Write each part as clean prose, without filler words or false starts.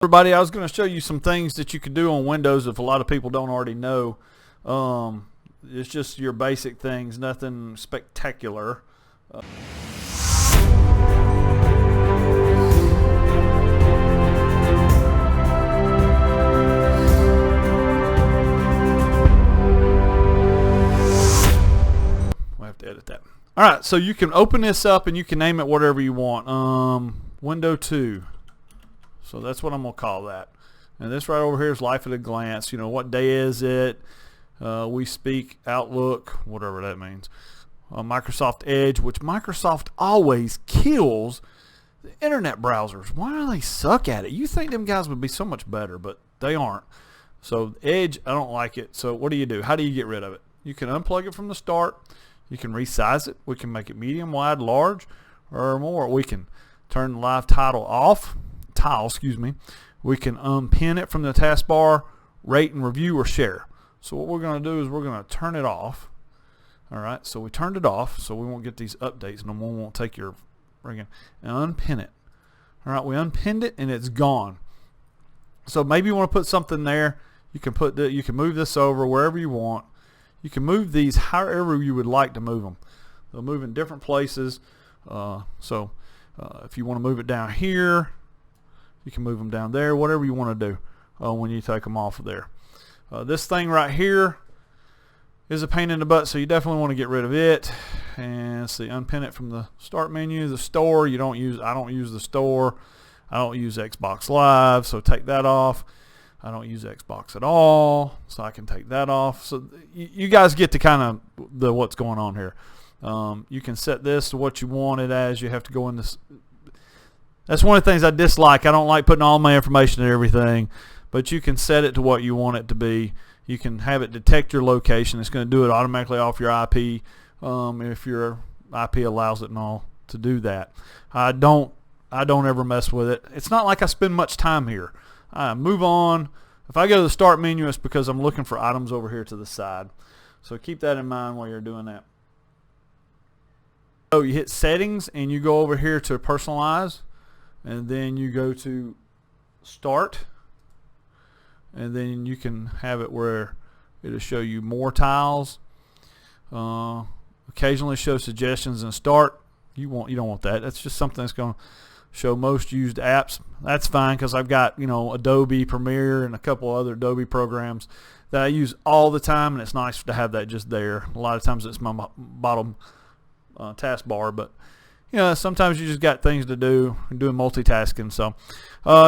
Everybody, I was going to show you some things that you could do on Windows if a lot of people don't already know. It's just your basic things, nothing spectacular. We'll have to edit that. Alright, so you can open this up and you can name it whatever you want. Window 2. So that's what I'm going to call that. And this right over here is Life at a Glance. You know, what day is it? We Speak, Outlook, whatever that means. Microsoft Edge, which Microsoft always kills the internet browsers. Why do they suck at it? You think them guys would be so much better, but they aren't. So Edge, I don't like it. So what do? How do you get rid of it? You can unplug it from the start. You can resize it. We can make it medium, wide, large, or more. We can turn the live tile off. We can unpin it from the taskbar, rate and review, or share. So what we're going to do is we're going to turn it off. Alright, so we turned it off so we won't get these updates and one won't take your friggin' and unpin it. Alright, we unpinned it and it's gone. So maybe you want to put something there. You can you can move this over wherever you want. You can move these however you would like to move them. They'll move in different places. If you want to move it down here, you can move them down there, whatever you want to do when you take them off of there. This thing right here is a pain in the butt, so you definitely want to get rid of it. And see, unpin it from the start menu. The store, I don't use the store. I don't use Xbox Live, so take that off. I don't use Xbox at all, so I can take that off. So you guys get to kind of what's going on here. You can set this to what you want it as. You have to go in this. That's one of the things I dislike. I don't like putting all my information and everything, but you can set it to what you want it to be. You can have it detect your location. It's going to do it automatically off your IP if your IP allows it and all to do that. I don't ever mess with it. It's not like I spend much time here. I move on. If I go to the start menu, it's because I'm looking for items over here to the side. So keep that in mind while you're doing that. So you hit settings and you go over here to personalize. And then you go to start, and then you can have it where it'll show you more tiles. Occasionally show suggestions and start. You don't want that. That's just something that's going to show most used apps. That's fine because I've got Adobe Premiere and a couple other Adobe programs that I use all the time, and it's nice to have that just there. A lot of times it's my bottom taskbar, but sometimes you just got things to do and doing multitasking. So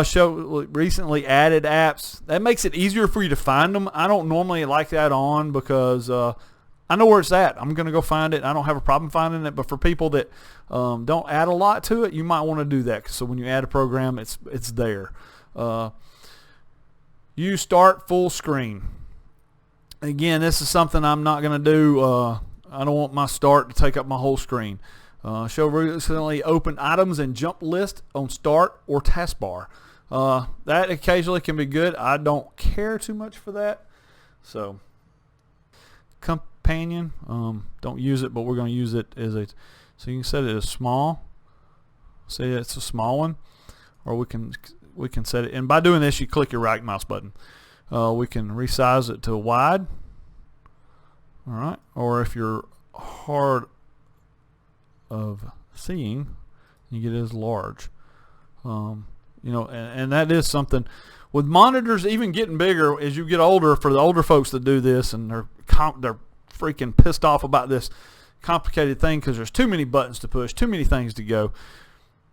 show recently added apps. That makes it easier for you to find them. I don't normally like that on because I know where it's at. I'm going to go find it. I don't have a problem finding it, but for people that don't add a lot to it, you might want to do that. So when you add a program, it's there. You start full screen. Again, this is something I'm not going to do. I don't want my start to take up my whole screen. Show recently opened items and jump list on start or taskbar. That occasionally can be good. I don't care too much for that. So companion, don't use it, but we're going to use it as so you can set it as small. Say it's a small one, or we can set it, and by doing this you click your right mouse button. We can resize it to wide. All right, or if you're hard of seeing, you get it as large. And that is something with monitors even getting bigger as you get older. For the older folks that do this, and they're freaking pissed off about this complicated thing because there's too many buttons to push, too many things to go.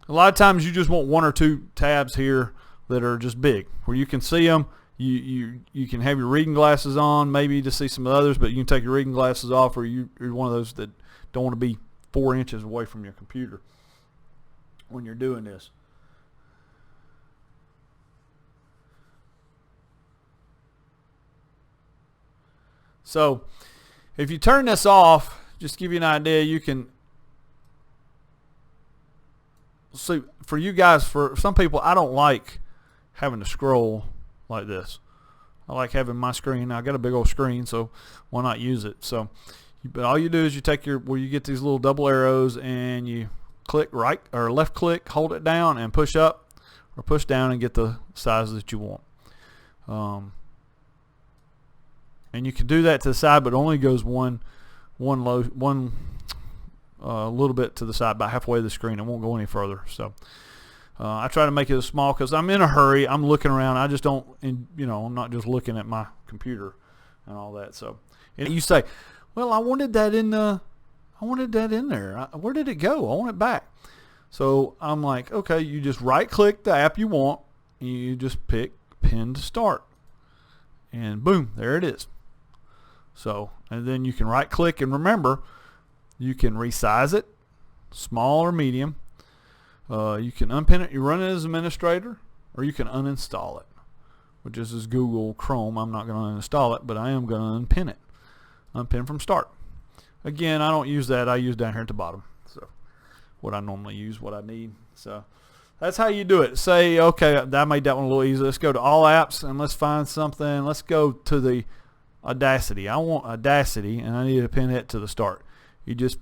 A lot of times you just want one or two tabs here that are just big where you can see them. You can have your reading glasses on maybe to see some of the others, but you can take your reading glasses off, or you're one of those that don't want to be 4 inches away from your computer when you're doing this. So if you turn this off, just to give you an idea, you can see, for you guys, for some people, I don't like having to scroll like this. I like having my screen. I got a big old screen, so why not use it? So but all you do is you take where you get these little double arrows and you click right or left click, hold it down and push up or push down and get the size that you want. And you can do that to the side, but it only goes one little bit to the side, about halfway to the screen. It won't go any further. So I try to make it as small because I'm in a hurry. I'm looking around. I just don't, I'm not just looking at my computer and all that. So and you say, well, I wanted that in there. Where did it go? I want it back. So I'm like, okay, you just right click the app you want, and you just pick pin to start, and boom, there it is. So, and then you can right click, and remember, you can resize it, small or medium. You can unpin it. You run it as administrator, or you can uninstall it, which is Google Chrome. I'm not going to uninstall it, but I am going to unpin it. Unpin from start. Again, I don't use that. I use down here at the bottom. So, what I normally use, what I need. So, that's how you do it. Say, okay, I made that one a little easy. Let's go to all apps and let's find something. Let's go to the Audacity. I want Audacity, and I need to pin it to the start. You just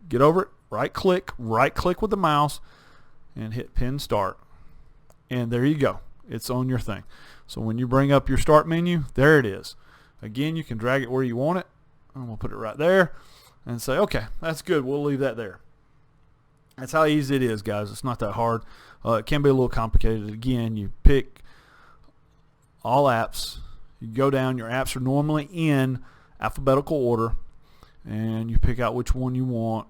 get over it, right click with the mouse, and hit pin start. And there you go. It's on your thing. So when you bring up your start menu, there it is. Again, you can drag it where you want it. I'm going to put it right there and say, okay, that's good. We'll leave that there. That's how easy it is, guys. It's not that hard. It can be a little complicated. Again, you pick all apps. You go down. Your apps are normally in alphabetical order, and you pick out which one you want.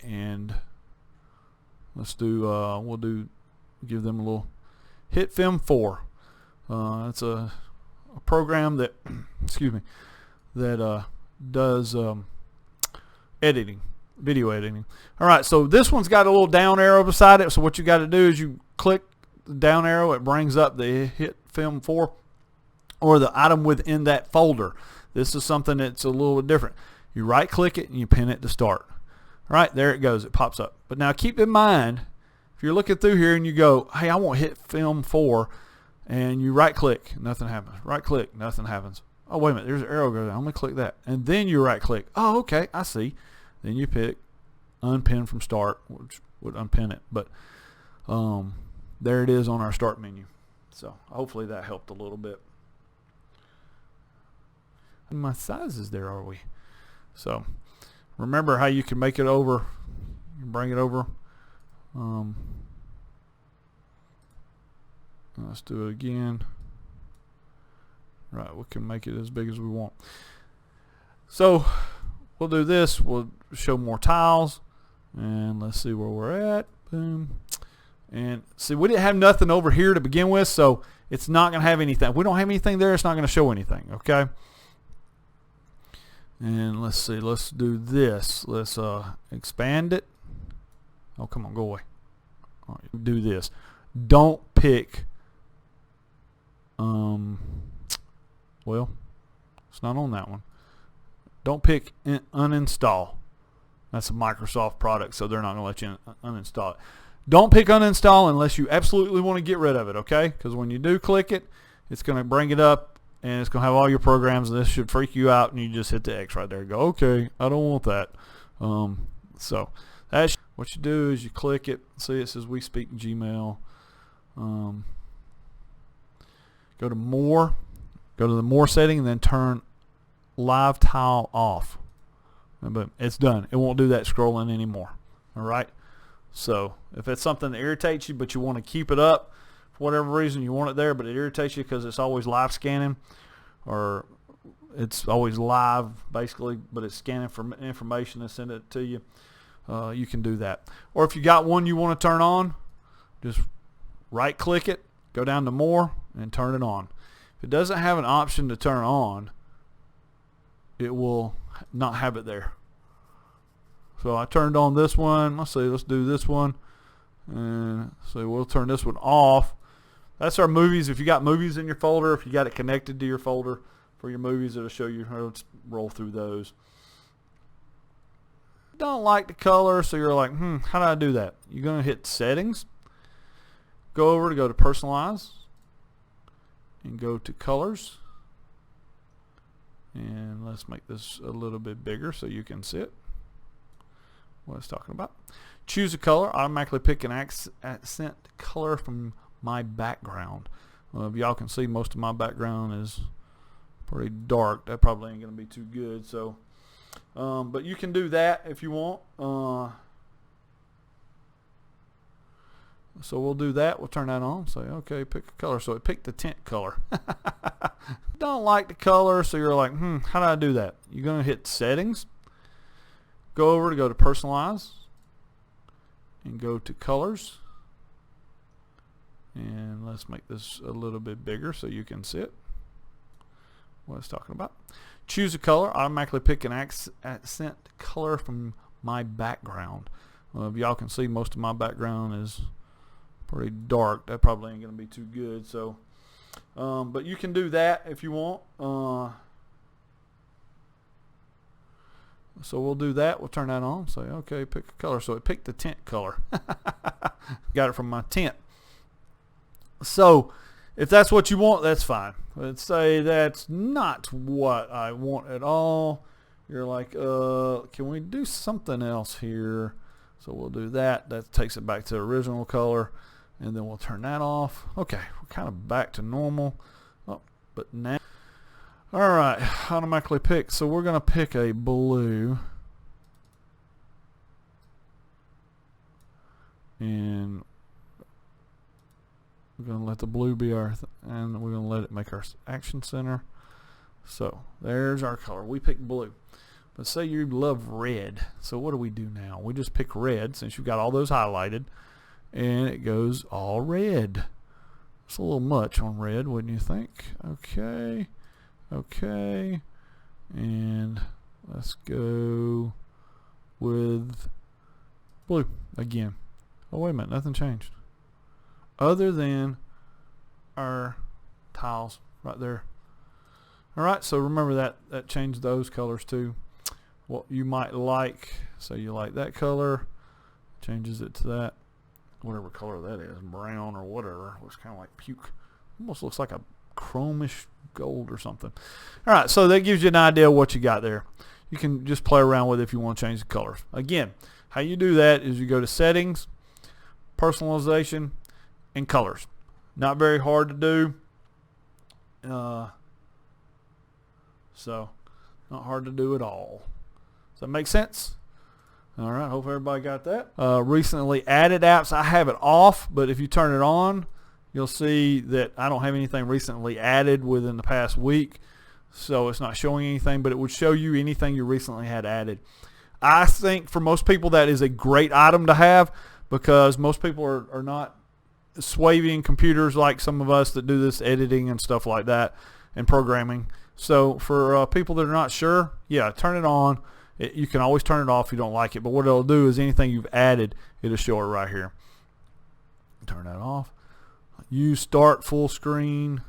And let's do. Give them a little. Hit Film 4. It's a program that, excuse me, that does editing. Video editing. Alright, so this one's got a little down arrow beside it. So what you got to do is you click the down arrow. It brings up the Hit Film 4 or the item within that folder. This is something that's a little bit different. You right click it and you pin it to start. Alright, there it goes. It pops up. But now keep in mind, if you're looking through here and you go, hey, I want Hit Film 4, and you right click, nothing happens. Right click, nothing happens. Oh, wait a minute, there's an arrow goes down. I'm going to click that. And then you right click. Oh, okay, I see. Then you pick unpin from start, which would unpin it. But there it is on our start menu. So hopefully that helped a little bit. And my sizes there, are we? So remember how you can make it over. You bring it over. Let's do it again. Right, we can make it as big as we want. So we'll do this. We'll show more tiles, and let's see where we're at. Boom. And see, we didn't have nothing over here to begin with, so it's not going to have anything. If we don't have anything there, it's not going to show anything, okay? And let's see. Let's do this. Let's expand it. Oh, come on, go away. All right, do this. Don't pick. Well, it's not on that one. Don't pick uninstall. That's a Microsoft product, so they're not going to let you uninstall it. Don't pick uninstall unless you absolutely want to get rid of it, okay? Because when you do click it, it's going to bring it up, and it's going to have all your programs, and this should freak you out, and you just hit the X right there and go, okay, I don't want that. So that's what you do is you click it. See, it says We Speak Gmail. Go to More. Go to the More setting, and then turn Live Tile off. But it's done. It won't do that scrolling anymore. All right. So if it's something that irritates you, but you want to keep it up for whatever reason, you want it there, but it irritates you because it's always live scanning, or it's always live basically, but it's scanning for information and send it to you. You can do that. Or if you got one you want to turn on, just right click it, go down to More, and turn it on. If it doesn't have an option to turn on, it will not have it there. So I turned on this one. Let's see, let's do this one. And so we'll turn this one off. That's our movies. If you got movies in your folder, if you got it connected to your folder for your movies, it'll show you. Let's roll through those. Don't like the color, so you're like, how do I do that? You're going to hit Settings. Go to Personalize. And go to Colors. And let's make this a little bit bigger so you can see it. What it's talking about. Choose a color. Automatically pick an accent color from my background. If y'all can see, most of my background is pretty dark. That probably ain't going to be too good. So, but you can do that if you want. So we'll do that. We'll turn that on. Say, okay, pick a color. So it picked the tint color. Don't like the color, so you're like, how do I do that? You're going to hit settings. Go to personalize. And go to colors. And let's make this a little bit bigger so you can see it. What it's talking about. Choose a color. Automatically pick an accent color from my background. If y'all can see, most of my background is pretty dark. That probably ain't going to be too good. So, but you can do that if you want. So we'll do that. We'll turn that on. Say, okay, pick a color. So it picked the tint color. Got it from my tint. So if that's what you want, that's fine. Let's say that's not what I want at all. You're like, can we do something else here? So we'll do that. That takes it back to the original color. And then we'll turn that off. Okay, we're kind of back to normal. Oh, but now, all right, automatically pick. So we're going to pick a blue. And we're going to let the blue be our, and we're going to let it make our action center. So there's our color. We picked blue. But say you love red. So what do we do now? We just pick red since you've got all those highlighted. And it goes all red. It's a little much on red, wouldn't you think? Okay. Okay. And let's go with blue again. Oh, wait a minute. Nothing changed. Other than our tiles right there. All right. So remember that changed those colors too. What you might like. So you like that color. Changes it to that. Whatever color that is, brown or whatever. Looks kind of like puke. Almost looks like a chromish gold or something. All right, so that gives you an idea of what you got there. You can just play around with it if you want to change the colors. Again, how you do that is you go to settings, personalization, and colors. Not very hard to do. So, not hard to do at all. Does that make sense? All right, hope everybody got that. Recently added apps, I have it off, but if you turn it on, you'll see that I don't have anything recently added within the past week, so it's not showing anything, but it would show you anything you recently had added. I think for most people that is a great item to have because most people are not swaving computers like some of us that do this editing and stuff like that and programming. So for people that are not sure, yeah, turn it on. You can always turn it off if you don't like it, but what it'll do is anything you've added, it'll show it right here. Turn that off. Use start full screen.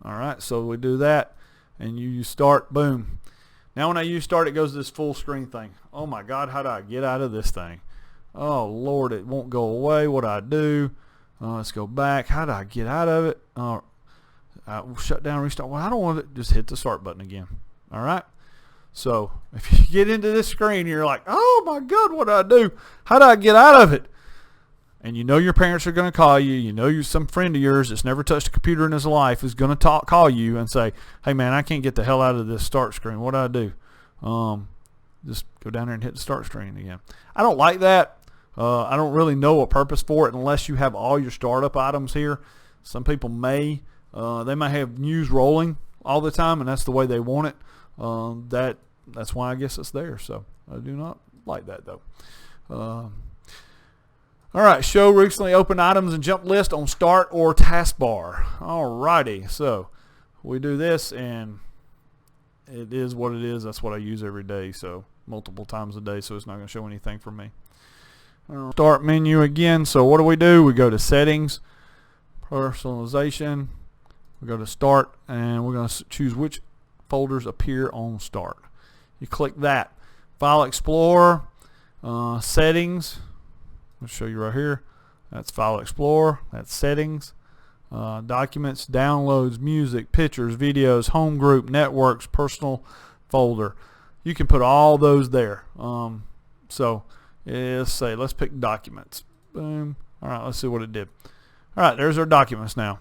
All right, so we do that, and you use start, boom. Now when I use start, it goes to this full screen thing. Oh my God, how do I get out of this thing? Oh Lord, it won't go away. What do I do? Let's go back. How do I get out of it? Shut down, restart. Well, I don't want it. Just hit the start button again. All right. So if you get into this screen, you're like, oh my God, what do I do? How do I get out of it? And you know your parents are going to call you. You know some friend of yours that's never touched a computer in his life is going to call you and say, hey man, I can't get the hell out of this start screen. What do I do? Just go down there and hit the start screen again. I don't like that. I don't really know a purpose for it unless you have all your startup items here. Some people may. They might have news rolling all the time, and that's the way they want it. That's why I guess it's there. So I do not like that though. All right, show recently opened items and jump list on start or taskbar. Alrighty, so we do this and it is what it is. That's what I use every day, so multiple times a day, so it's not going to show anything for me. Start menu again. So what do? We go to settings, personalization, we go to start, and we're going to choose which folders appear on start. You click that. File Explorer, settings. I'll show you right here. That's File Explorer. That's settings. Documents, downloads, music, pictures, videos, home group, networks, personal folder. You can put all those there. So let's pick documents. Boom. All right, let's see what it did. All right, there's our documents now.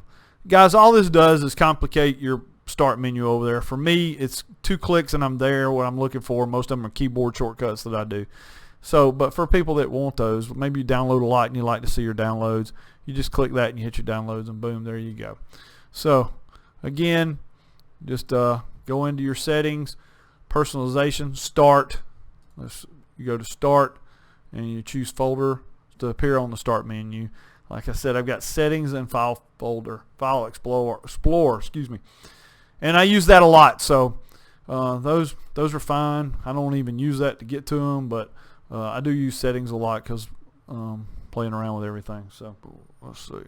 Guys, all this does is complicate your start menu over there. For me, it's 2 clicks and I'm there, what I'm looking for. Most of them are keyboard shortcuts that I do. So, but for people that want those, maybe you download a lot and you like to see your downloads, you just click that and you hit your downloads and boom, there you go. So, again, just go into your settings, personalization, start. You go to start and you choose folder to appear on the start menu. Like I said, I've got settings and file explorer, excuse me. And I use that a lot, so those are fine. I don't even use that to get to them, but I do use settings a lot because playing around with everything. So let's see. All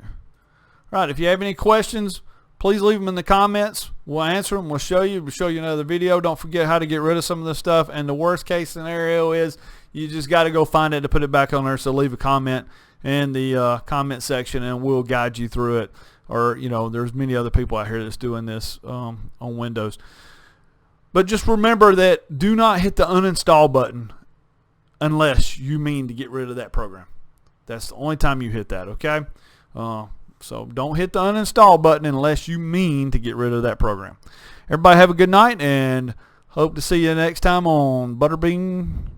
right, if you have any questions, please leave them in the comments. We'll answer them. We'll show you another video. Don't forget how to get rid of some of this stuff. And the worst case scenario is you just got to go find it to put it back on there. So leave a comment in the comment section and we'll guide you through it. Or, you know, there's many other people out here that's doing this on Windows. But just remember that do not hit the uninstall button unless you mean to get rid of that program. That's the only time you hit that, okay? So don't hit the uninstall button unless you mean to get rid of that program. Everybody have a good night and hope to see you next time on Butterbean.